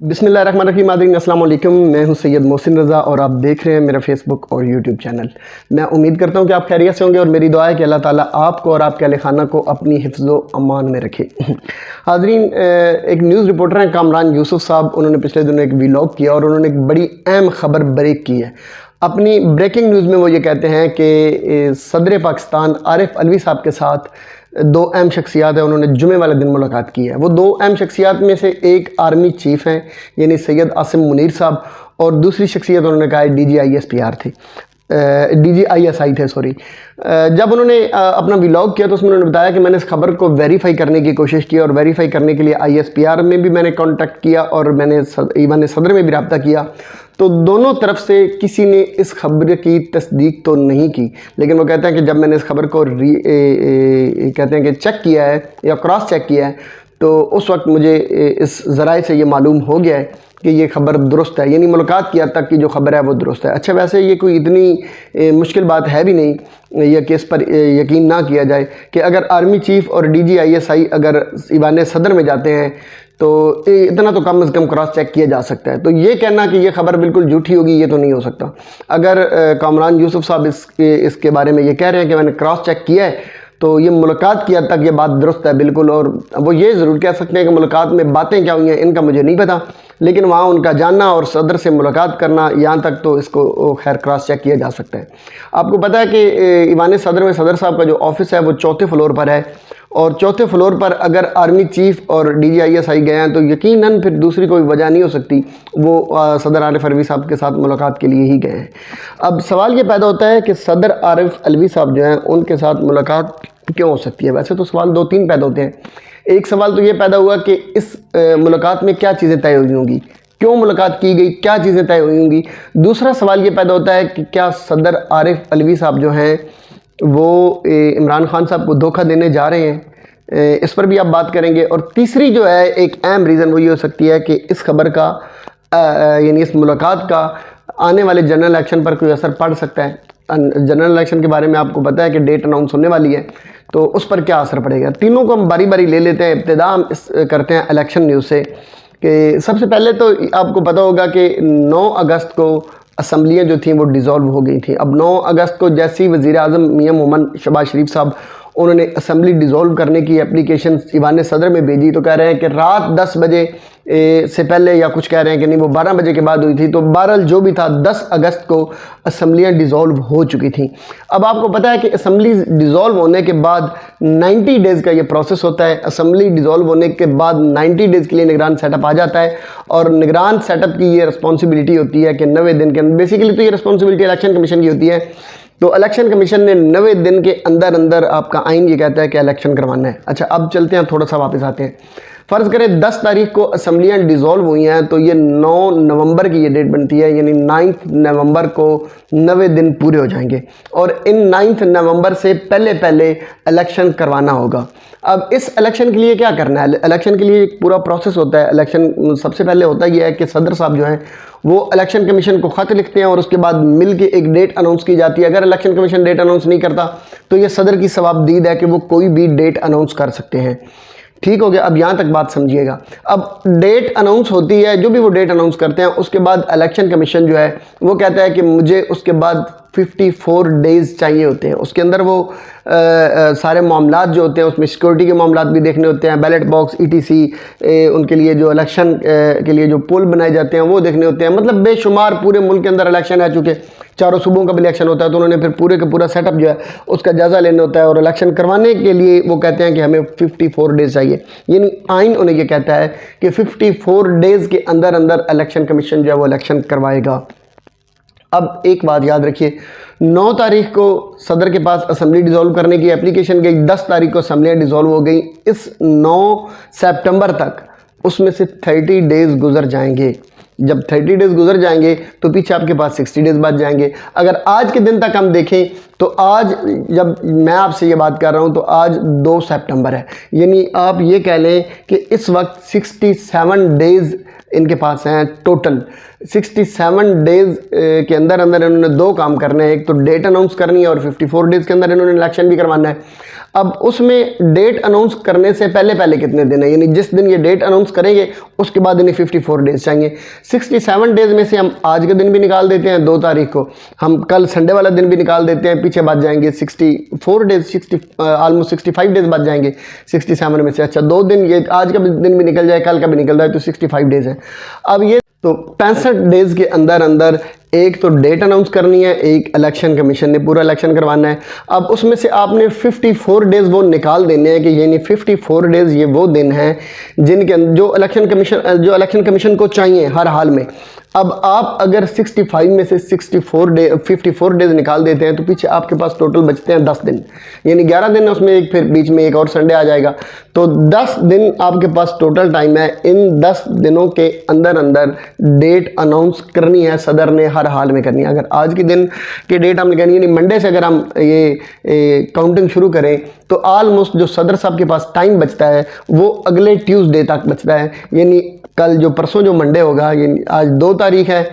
बिस्मिल्लाहिर्रहमानिर्रहीम। अस्सलाम वालेकुम। मैं हूं सैयद मोहसिन रज़ा और आप देख रहे हैं मेरा फेसबुक और यूट्यूब चैनल। मैं उम्मीद करता हूं कि आप खैरियत से होंगे और मेरी दुआ है कि अल्लाह ताला आपको और आपके अहले खाना को अपनी हिफ्ज़ो अमान में रखे। हाज़रीन, एक न्यूज़ रिपोर्टर हैं कामरान यूसुफ साहब, उन्होंने पिछले दिनों एक व्लॉग किया और उन्होंने एक बड़ी अहम ख़बर ब्रेक की है। अपनी ब्रेकिंग न्यूज़ में वो ये कहते हैं कि सदर पाकिस्तान आरिफ अलवी साहब के साथ दो अहम शख्सियात हैं, उन्होंने जुमे वाले दिन मुलाकात की है। वो दो अहम शख्सियात में से एक आर्मी चीफ़ हैं यानी सैयद आसिम मुनीर साहब, और दूसरी शख्सियत उन्होंने कहा है DGISPR थी, DGISI थे सॉरी। जब उन्होंने अपना व्लॉग किया तो उसमें उन्होंने बताया कि मैंने इस खबर को वेरीफाई करने की कोशिश की और वेरीफाई करने के लिए ISPR में भी मैंने कांटेक्ट किया और मैंने ईवान सदर में भी रब्ता किया, तो दोनों तरफ से किसी ने इस खबर की तस्दीक तो नहीं की। लेकिन वो कहते हैं कि जब मैंने इस खबर को कहते हैं कि चेक किया है या क्रॉस चेक किया है, तो उस वक्त मुझे इस ज़राए से ये मालूम हो गया है कि ये ख़बर दुरुस्त है, यानी मुलाकात की हद तक की जो ख़बर है वो दुरुस्त है। अच्छा, वैसे ये कोई इतनी मुश्किल बात है भी नहीं यह कि इस पर यकीन ना किया जाए कि अगर आर्मी चीफ़ और DGISI अगर ईवान सदर में जाते हैं तो इतना तो कम से कम क्रॉस चेक किया जा सकता है। तो ये कहना कि ये खबर बिल्कुल झूठी होगी, ये तो नहीं हो सकता। अगर कामरान यूसुफ साहब इसके बारे में ये कह रहे हैं कि मैंने क्रॉस चेक किया है, तो ये मुलाकात की हद तक ये बात दुरुस्त है बिल्कुल। और वो ये ज़रूर कह सकते हैं कि मुलाकात में बातें क्या हुई हैं इनका मुझे नहीं पता, लेकिन वहाँ उनका जानना और सदर से मुलाकात करना, यहाँ तक तो इसको खैर क्रॉस चेक किया जा सकता है। आपको पता है कि ईवान सदर में सदर साहब का जो ऑफिस है वो चौथे फ्लोर पर है, और चौथे फ्लोर पर अगर आर्मी चीफ़ और DGISI गए हैं तो यकीनन फिर दूसरी कोई वजह नहीं हो सकती, वो सदर आरिफ अलवी साहब के साथ मुलाकात के लिए ही गए हैं। अब सवाल ये पैदा होता है कि सदर आरिफ अलवी साहब जो हैं उनके साथ मुलाकात क्यों हो सकती है। वैसे तो सवाल दो तीन पैदा होते हैं। एक सवाल तो ये पैदा हुआ कि इस मुलाकात में क्या चीज़ें तय हुई होंगी, क्यों मुलाकात की गई, क्या चीज़ें तय हुई होंगी। दूसरा सवाल ये पैदा होता है कि क्या सदर आरिफ अलवी साहब जो हैं वो इमरान खान साहब को धोखा देने जा रहे हैं, इस पर भी आप बात करेंगे। और तीसरी जो है एक अहम रीज़न वो ये हो सकती है कि इस खबर का यानी इस मुलाकात का आने वाले जनरल इलेक्शन पर कोई असर पड़ सकता है। जनरल इलेक्शन के बारे में आपको पता है कि डेट अनाउंस होने वाली है, तो उस पर क्या असर पड़ेगा। तीनों को हम बारी बारी ले लेते हैं। इब्तिदा हम करते हैं इलेक्शन न्यूज़ से कि सबसे पहले तो आपको पता होगा कि 9 अगस्त को असम्बलियाँ जो थीं वो डिज़ोल्व हो गई थी। अब 9 अगस्त को जैसी वज़ीर आज़म मियां मोहम्मद शहबाज शरीफ साहब उन्होंने असम्बली डिज़ोल्व करने की एप्लीकेशन ईवान सदर में भेजी, तो कह रहे हैं कि रात 10 बजे से पहले, या कुछ कह रहे हैं कि नहीं वो 12 बजे के बाद हुई थी। तो बहरहाल जो भी था 10 अगस्त को असम्बलियाँ डिज़ोल्व हो चुकी थी। अब आपको पता है कि असम्बली डिज़ोल्व होने के बाद 90 डेज़ का ये प्रोसेस होता है। असम्बली डिज़ोल्व होने के बाद 90 डेज़ के लिए निगरान सेटअप आ जाता है, और निगरान सेटअप की ये रिस्पॉन्सिबिलिटी होती है कि 90 दिन के अंदर, बेसिकली तो ये रिस्पॉन्सिबिलिटी इलेक्शन कमीशन की होती है। तो इलेक्शन कमीशन ने 90 दिन के अंदर अंदर, आपका आइन ये कहता है कि इलेक्शन करवाना है। अच्छा, अब चलते हैं, थोड़ा सा वापस आते हैं। फ़र्ज़ करें 10 तारीख को असम्बलियाँ डिज़ोल्व हुई हैं, तो ये 9 नवंबर की ये डेट बनती है, यानी 9 नवंबर को 90 दिन पूरे हो जाएंगे, और इन 9 नवंबर से पहले पहले इलेक्शन करवाना होगा। अब इस इलेक्शन के लिए क्या करना है, इलेक्शन के लिए एक पूरा प्रोसेस होता है। इलेक्शन सबसे पहले होता यह है कि सदर साहब जो हैं वो इलेक्शन कमीशन को ख़त लिखते हैं, और उसके बाद मिल के एक डेट अनाउंस की जाती है। अगर इलेक्शन कमीशन डेट अनाउंस नहीं करता तो ये सदर की सवाबदीद है कि वो कोई भी डेट अनाउंस कर सकते हैं। ठीक हो गया, अब यहाँ तक बात समझिएगा। अब डेट अनाउंस होती है, जो भी वो डेट अनाउंस करते हैं, उसके बाद इलेक्शन कमीशन जो है वो कहता है कि मुझे उसके बाद 54 डेज़ चाहिए होते हैं। उसके अंदर वो सारे मामलात जो होते हैं, उसमें सिक्योरिटी के मामलात भी देखने होते हैं, बैलेट बॉक्स ETC, उनके लिए जो इलेक्शन के लिए जो पोल बनाए जाते हैं वो देखने होते हैं। मतलब बेशुमार पूरे मुल्क के अंदर इलेक्शन है, चूँकि चारों सूबों का भी इलेक्शन होता है, तो उन्होंने फिर पूरे का पूरा सेटअप जो है उसका जायज़ा लेना होता है, और इलेक्शन करवाने के लिए वो कहते हैं कि हमें 54 डेज़ चाहिए। यानी आइन उन्हें ये कहता है कि 54 डेज़ के अंदर अंदर इलेक्शन कमीशन जो है वो इलेक्शन करवाएगा। अब एक बात याद रखिए, 9 तारीख को सदर के पास असम्बली डिज़ोल्व करने की एप्लीकेशन गई, 10 तारीख को असम्बलियाँ डिज़ोल्व हो गई। इस 9 सितंबर तक उसमें से 30 डेज़ गुजर जाएंगे। जब 30 डेज़ गुजर जाएंगे तो पीछे आपके पास 60 डेज़ बाद जाएंगे। अगर आज के दिन तक हम देखें तो आज जब मैं आपसे ये बात कर रहा हूँ तो आज 2 सितंबर है, यानी आप ये कह लें कि इस वक्त 67 डेज़ इनके पास हैं टोटल। 67 डेज़ के अंदर अंदर इन्होंने 2 काम करने हैं, एक तो डेट अनाउंस करनी है और 54 डेज़ के अंदर इन्होंने इलेक्शन भी करवाना है। अब उसमें डेट अनाउंस करने से पहले पहले कितने दिन है, यानी जिस दिन ये डेट अनाउंस करेंगे उसके बाद इन्हें 54 डेज़ चाहिए। 67 डेज़ में से हम आज के दिन भी निकाल देते हैं 2 तारीख को, हम कल संडे वाला दिन भी निकाल देते हैं, पीछे बच जाएंगे 64 डेज़, ऑलमोस्ट 65 डेज़ बच जाएंगे 67 में से। अच्छा 2 दिन, ये आज का दिन भी निकल जाए, कल का भी निकल जाए तो 65 डेज़ है। अब ये तो 65 डेज़ के अंदर अंदर एक तो डेट अनाउंस करनी है, एक इलेक्शन कमीशन ने पूरा इलेक्शन करवाना है। अब उसमें से आपने 54 डेज़ वो निकाल देने हैं कि यानी 54 डेज़ ये वो दिन हैं जिनके जो इलेक्शन कमीशन को चाहिए हर हाल में। अब आप अगर 65 में से 54 डेज़ निकाल देते हैं तो पीछे आपके पास टोटल बचते हैं 10 दिन, यानी 11 दिन है, उसमें एक फिर बीच में एक और संडे आ जाएगा, तो 10 दिन आपके पास टोटल टाइम है। इन 10 दिनों के अंदर अंदर डेट अनाउंस करनी है, सदर ने हर हाल में करनी है। अगर आज के दिन की डेट हमने कहनी यानी मंडे से अगर हम ये काउंटिंग शुरू करें तो ऑलमोस्ट जो सदर साहब के पास टाइम बचता है वो अगले ट्यूसडे तक बचता है, यानी कल जो परसों जो मंडे होगा, यानी आज 2 तारीख है,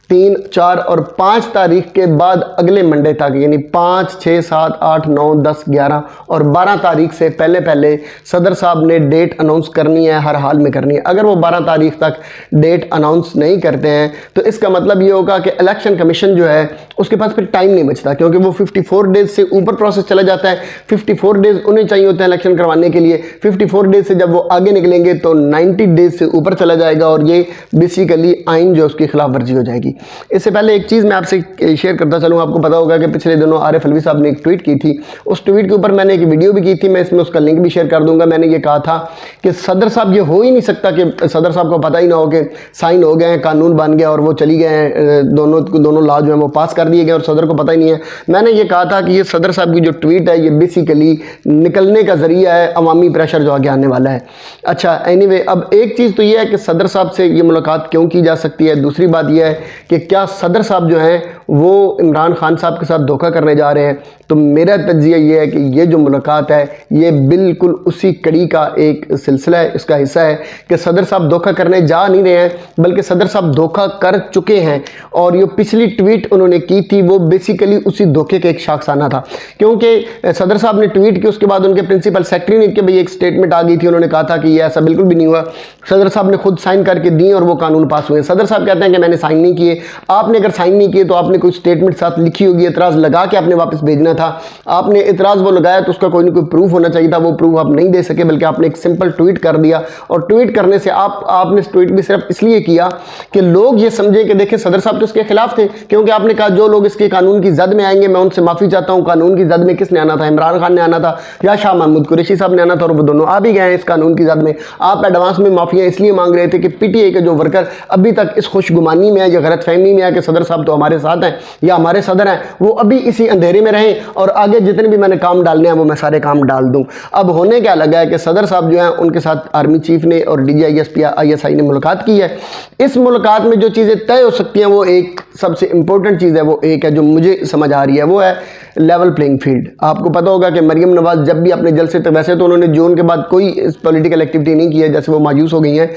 3, 4 और 5 तारीख के बाद अगले मंडे तक, यानी 5, 6, 7, 8, 9, 10, 11 और 12 तारीख से पहले पहले सदर साहब ने डेट अनाउंस करनी है, हर हाल में करनी है। अगर वो 12 तारीख तक डेट अनाउंस नहीं करते हैं तो इसका मतलब ये होगा कि इलेक्शन कमीशन जो है उसके पास फिर टाइम नहीं बचता, क्योंकि वो 54 डेज़ से ऊपर प्रोसेस चला जाता है। 54 डेज़ उन्हें चाहिए होते हैं इलेक्शन करवाने के लिए। 54 डेज़ से जब वो आगे निकलेंगे तो 90 डेज़ से ऊपर चला जाएगा और ये बेसिकली आइन जो उसकी खिलाफ वर्जी हो जाएगी। इससे पहले एक चीज़ मैं आपसे शेयर करता चलूँ, आपको पता होगा कि पिछले दिनों आरिफ अलवी साहब ने एक ट्वीट की थी, उस ट्वीट के ऊपर मैंने एक वीडियो भी की थी, मैं इसमें उसका लिंक भी शेयर कर दूंगा। मैंने ये कहा था कि सदर साहब, ये हो ही नहीं सकता कि सदर साहब को पता ही ना हो कि साइन हो गए हैं, कानून बन गया और वो चली गए हैं, दोनों लॉ जो है वो पास कर दिए गए और सदर को पता ही नहीं है। मैंने ये कहा था कि ये सदर साहब की जो ट्वीट है ये बेसिकली निकलने का जरिया है, अवामी प्रेशर जो आगे आने वाला है। अच्छा एनीवे, अब एक चीज़ तो ये है कि सदर साहब से ये मुलाकात क्यों की जा सकती है। दूसरी बात यह है कि क्या सदर साहब जो हैं वो इमरान खान साहब के साथ धोखा करने जा रहे हैं। तो मेरा तज्जिया ये है कि ये जो मुलाकात है ये बिल्कुल उसी कड़ी का एक सिलसिला है, इसका हिस्सा है कि सदर साहब धोखा करने जा नहीं रहे हैं, बल्कि सदर साहब धोखा कर चुके हैं। और ये पिछली ट्वीट उन्होंने की थी वो बेसिकली उसी धोखे का एक शाखसाना था, क्योंकि सदर साहब ने ट्वीट की, उसके बाद उनके प्रिंसिपल सेक्रेटरी ने के भाई एक स्टेटमेंट आ गई थी, उन्होंने कहा था कि ये ऐसा बिल्कुल भी नहीं हुआ। सदर साहब ने खुद साइन करके दी और वो कानून पास हुए। सदर साहब कहते हैं कि मैंने साइन नहीं किए। आपने अगर साइन नहीं किए तो आपने कोई स्टेटमेंट साथ लिखी होगी, एतराज़ लगा के आपने वापस भेजना था। आपने एतराज़ वो लगाया तो उसका कोई ना कोई प्रूफ होना चाहिए था, वो प्रूफ आप नहीं दे सके, बल्कि आपने एक सिंपल ट्वीट कर दिया। और ट्वीट करने से आपने ट्वीट भी सिर्फ इसलिए किया कि लोग ये समझे कि देखिए सदर साहब तो इसके खिलाफ थे, क्योंकि आपने कहा जो लोग इसके कानून की जद में आएंगे मैं उनसे माफ़ी चाहता हूँ। कानून की जद में किसने आना था? इमरान खान ने आना था या शाह महमूद कुरैशी साहब ने आना था, और वो दोनों आ भी गए हैं इस कानून की जद में। आप एडवांस में माफिया इसलिए मांग रहे थे कि पीटीआई के जो वर्कर अभी तक इस खुशगुमानी में है या गलतफहमी में है कि सदर साहब तो हमारे साथ हैं या हमारे सदर हैं, वो अभी इसी अंधेरे में रहें और आगे जितने भी मैंने काम डालने हैं वो मैं सारे काम डाल दूं। अब होने क्या लगा है कि सदर साहब जो हैं उनके साथ आर्मी चीफ ने और DGISP ISI ने मुलाकात की है। इस मुलाकात में जो चीज़ें तय हो सकती हैं वो एक सबसे इंपॉर्टेंट चीज़ है, वो एक है जो मुझे समझ आ रही है, वो है लेवल प्लेइंग फील्ड। आपको पता होगा कि मरियम नवाज जब भी अपने जलसे तक, वैसे तो उन्होंने जून के बाद कोई पॉलिटिकल एक्टिविटी नहीं की है, जैसे वो मायूस हो गई हैं,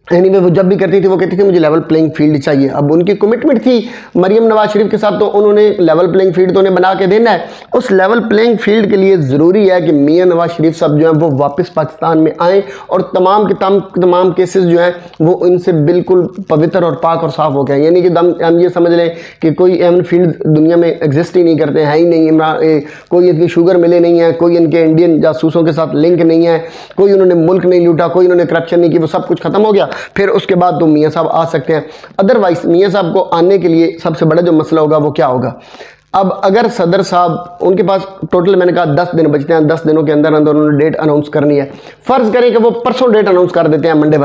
एनीवे वो जब भी करती थी वो कहती थी मुझे लेवल प्लेइंग फील्ड चाहिए। अब उनकी कमिटमेंट थी मरियम नवाज शरीफ के साथ, तो उन्होंने लेवल प्लेइंग फील्ड तो उन्हें बना के देना है। उस लेवल प्लेइंग फील्ड के लिए ज़रूरी है कि मियां नवाज शरीफ साहब जो हैं वो वापस पाकिस्तान में आएँ और तमाम केसेस जो हैं वो इनसे बिल्कुल पवित्र और पाक और साफ़ हो गए। यानी कि हम ये समझ लें कि कोई एवन फील्ड दुनिया में एग्जिस्ट ही नहीं करते हैं ही नहीं। कोई इनकी शुगर मिले नहीं है, कोई इनके इंडियन जासूसों के साथ लिंक नहीं है, कोई उन्होंने मुल्क नहीं लूटा, कोई उन्होंने करप्शन नहीं की, वो सब कुछ खत्म हो गया। फिर उसके बाद तो मियाँ साहब आ सकते हैं। अदरवाइज मियाँ साहब को आने के लिए सबसे बड़ा जो मसला होगा वो क्या होगा। अब अगर सदर साहब, उनके पास टोटल मैंने कहा 10 दिन बचते हैं, 10 दिनों के अंदर अंदर उन्होंने डेट अनाउंस करनी है। फ़र्ज़ करें कि वो परसों डेट अनाउंस कर देते हैं मंडे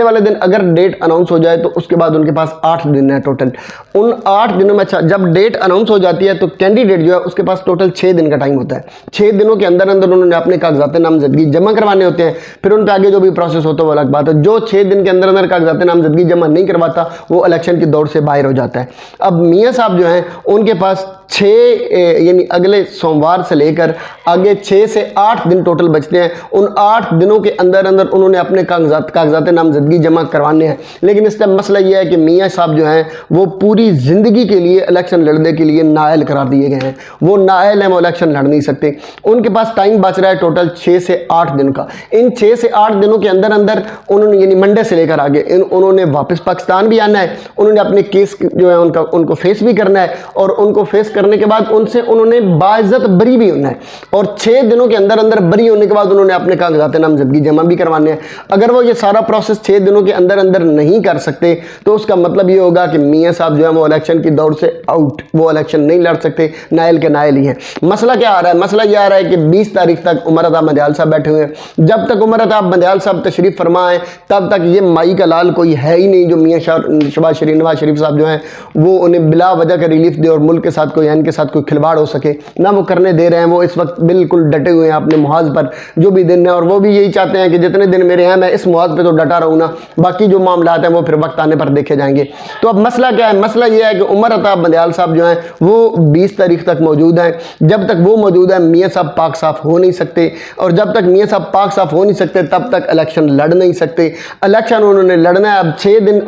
वाले दिन अगर डेट अनाउंस हो जाए तो उसके बाद उनके पास 8 दिन है टोटल। उन 8 दिनों में, अच्छा जब डेट अनाउंस हो जाती है तो कैंडिडेट जो है उसके पास टोटल 6 दिन का टाइम होता है। 6 दिनों के अंदर अंदर उन्होंने अपने कागजात नामजदगी जमा करवाने होते हैं, फिर उन पर आगे जो भी प्रोसेस होता है वो अलग बात है। जो 6 दिन के अंदर अंदर कागजात नामजदगी जमा नहीं करवाता वो इलेक्शन की दौड़ से बाहर हो जाता है। अब मियाँ साहब जो हैं उनके पास यानी अगले सोमवार से लेकर आगे 6 से 8 दिन टोटल बचते हैं। उन 8 दिनों के अंदर अंदर उन्होंने अपने कागजात नामजदगी जमा करवाने हैं। लेकिन इस टाइम मसला यह है कि मियाँ साहब जो हैं वो पूरी ज़िंदगी के लिए इलेक्शन लड़ने के लिए नाअहल करार दिए गए हैं। वो नाअहल हैं, वो इलेक्शन लड़ नहीं सकते। उनके पास टाइम बच रहा है टोटल 6 से 8 दिन का। इन 6 से 8 दिनों के अंदर अंदर उन्होंने यानी मंडे से लेकर आगे उन्होंने वापस पाकिस्तान भी आना है। उन्होंने अपने केस जो है उनको फेस भी करना है और उनको फेस करने के बाद उनसे उन्होंने बाइज्जत बरी भी होना है और 6 दिनों के अंदर अंदर बरी होने के बाद उन्होंने अपने कागजात नामजदगी जमा भी करवाने हैं। अगर वो ये सारा प्रोसेस 6 दिनों के अंदर अंदर नहीं कर सकते तो उसका मतलब ये होगा कि मियाँ साहब जो है वो इलेक्शन की दौड़ से आउट, वो इलेक्शन नहीं लड़ सकते, नायल के नायल ही हैं। मसला क्या आ रहा है? मसला ये आ रहा है कि 20 तारीख तक उमर अता बंदयाल साहब बैठे हुए हैं। जब तक उमर अता बंदयाल साहब तशरीफ फरमा है तब तक ये माई का लाल कोई है ही नहीं जो मियाँ नवाज शरीफ साहब जो हैं वो उन्हें बिला वजह का रिलीफ दे और मुल्क के साथ कोई इनके साथ कोई खिलवाड़ हो सके ना वो करने दे रहे हैं। वो इस वक्त बिल्कुल डटे हुए हैं अपने मुहाज पर जो भी दिन है और वो भी यही चाहते हैं कि जितने दिन मेरे हैं मैं इस मुहाज पे तो डटा रहूँ ना, बाकी जो मामला हैं वो फिर वक्त आने पर देखे जाएंगे। तो अब मसला क्या है? मसला ये है कि उमर अता बंदयाल साहब जो हैं वो 20 तारीख तक मौजूद हैं। जब तक वो मौजूद है मियाँ साहब पाक साफ हो नहीं सकते और जब तक मियाँ साहब पाक साफ हो नहीं सकते तब तक इलेक्शन लड़ नहीं सकते। इलेक्शन उन्होंने लड़ना है। अब 6 दिन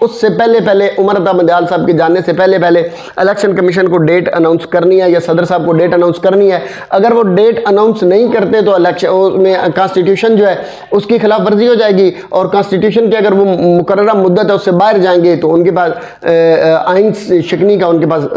उससे पहले उमर अता बंदयाल साहब के जाने से पहले इलेक्शन कमीशन को डेट अनाउंस करनी है या सदर साहब को डेट अनाउंस करनी है। अगर वो डेट अनाउंस नहीं करते तो इलेक्शन में कॉन्स्टिट्यूशन जो है उसकी खिलाफ वर्जी हो जाएगी और कॉन्स्टिट्यूशन की अगर वो मुकर्ररा मुद्दत है उससे बाहर जाएंगे तो उनके पास आइन शिकनी का उनके पास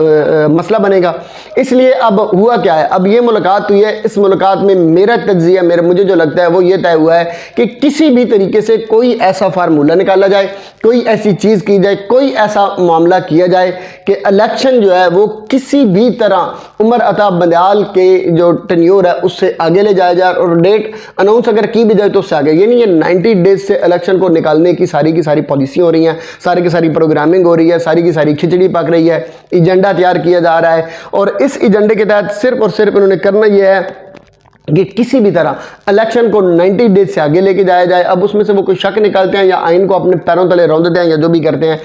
मसला बनेगा। इसलिए अब हुआ क्या है? अब ये मुलाकात हुई है। इस मुलाकात में मेरा तज्जिया मुझे जो लगता है वो ये तय हुआ है कि किसी भी तरीके से कोई ऐसा फार्मूला निकाला जाए, कोई ऐसी चीज़ की जाए, कोई ऐसा मामला किया जाए कि इलेक्शन जो है वो किसी भी तरह उमर अता बंदयाल के जो टेन्योर है उससे आगे ले जाया जाए और डेट अनाउंस अगर की भी जाए तो उससे आगे। यानी ये 90 डेज से इलेक्शन को निकालने की सारी पॉलिसी हो रही हैं, सारी की सारी प्रोग्रामिंग हो रही है, सारी की सारी खिचड़ी पक रही है, एजेंडा तैयार किया जा रहा है और इस एजेंडे के तहत सिर्फ और सिर्फ इन्होंने करना यह है कि किसी भी तरह इलेक्शन को 90 डेज से आगे लेके जाया जाए। अब उसमें से वो कोई शक निकालते हैं या आइन को अपने पैरों तले रौंदते हैं या जो भी करते हैं,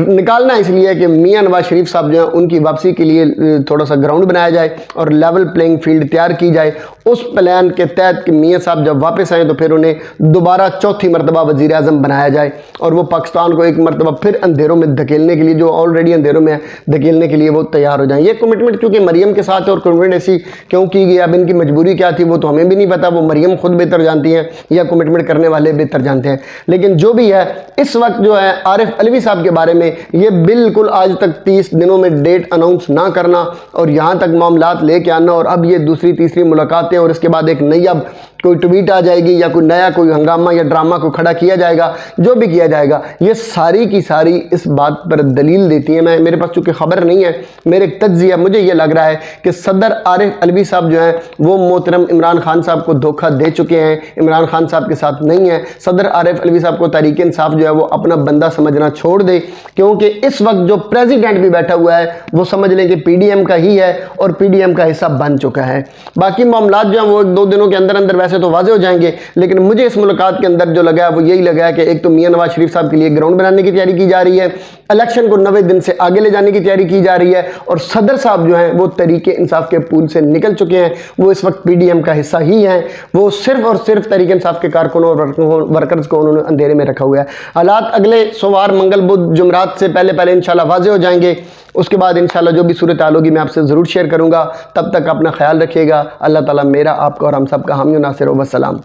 निकालना इसलिए है कि मियाँ नवाज शरीफ साहब जो हैं उनकी वापसी के लिए थोड़ा सा ग्राउंड बनाया जाए और लेवल प्लेइंग फील्ड तैयार की जाए। उस प्लान के तहत कि मियाँ साहब जब वापस आए तो फिर उन्हें दोबारा चौथी मरतबा वज़ीर आज़म बनाया जाए और वो पाकिस्तान को एक मरतबा फिर अंधेरों में धकेलने के लिए, जो ऑलरेडी अंधेरों में धकेलने के लिए वो तैयार हो जाएं। ये कमिटमेंट चूँकि मरियम के साथ है और कमिटमेंट ऐसी क्यों की गई, अब इनकी मजबूरी क्या थी वो तो हमें भी नहीं पता, वो मरियम खुद बेहतर जानती हैं या कमिटमेंट करने वाले बेहतर जानते हैं। लेकिन जो भी है इस वक्त जो है आरिफ अलवी साहब के बारे में ये बिल्कुल आज तक 30 दिनों में डेट अनाउंस ना करना और यहाँ तक मामलात लेके आना और अब ये दूसरी तीसरी मुलाकातें और इसके बाद एक नई अब कोई ट्वीट आ जाएगी या कोई नया कोई हंगामा या ड्रामा को खड़ा किया जाएगा, जो भी किया जाएगा ये सारी की सारी इस बात पर दलील देती है। मेरे पास चूँकि खबर नहीं है, मेरे तज्जिया मुझे ये लग रहा है कि सदर आरिफ अलवी साहब जो हैं वो मोहतरम इमरान खान साहब को धोखा दे चुके हैं, इमरान खान साहब के साथ नहीं है। सदर आरिफ अलवी साहब को तहरीक इंसाफ जो है वो अपना बंदा समझना छोड़ दे, क्योंकि इस वक्त जो प्रेसिडेंट भी बैठा हुआ है वो समझ लें कि PDM का ही है और PDM का हिस्सा बन चुका है। बाकी मामलात जो हैं वो 1-2 दिनों के अंदर अंदर वैसे तो वाज़े हो जाएंगे, लेकिन मुझे इस मुलाकात के अंदर जो लगा है वो यही लगा है कि एक तो मियाँ नवाज शरीफ साहब के लिए ग्राउंड बनाने की तैयारी की जा रही है, इलेक्शन को 90 दिन से आगे ले जाने की तैयारी की जा रही है और सदर साहब जो हैं वो तहरीक इंसाफ के पूल से निकल चुके हैं, वो इस वक्त PDM का हिस्सा ही हैं। वो सिर्फ और सिर्फ तहरीक इंसाफ के कारकुनों और वर्कर्स को उन्होंने अंधेरे में रखा हुआ है। हालात अगले सोमवार, मंगल, बुध, जुमरात से पहले इंशाल्लाह वाज़े हो जाएंगे। उसके बाद इंशाल्लाह जो भी सूरत हाल होगी मैं आपसे ज़रूर शेयर करूँगा। तब तक अपना ख्याल रखिएगा। अल्लाह ताला मेरा, आपका और हम सब का हामी नासिर व सलाम।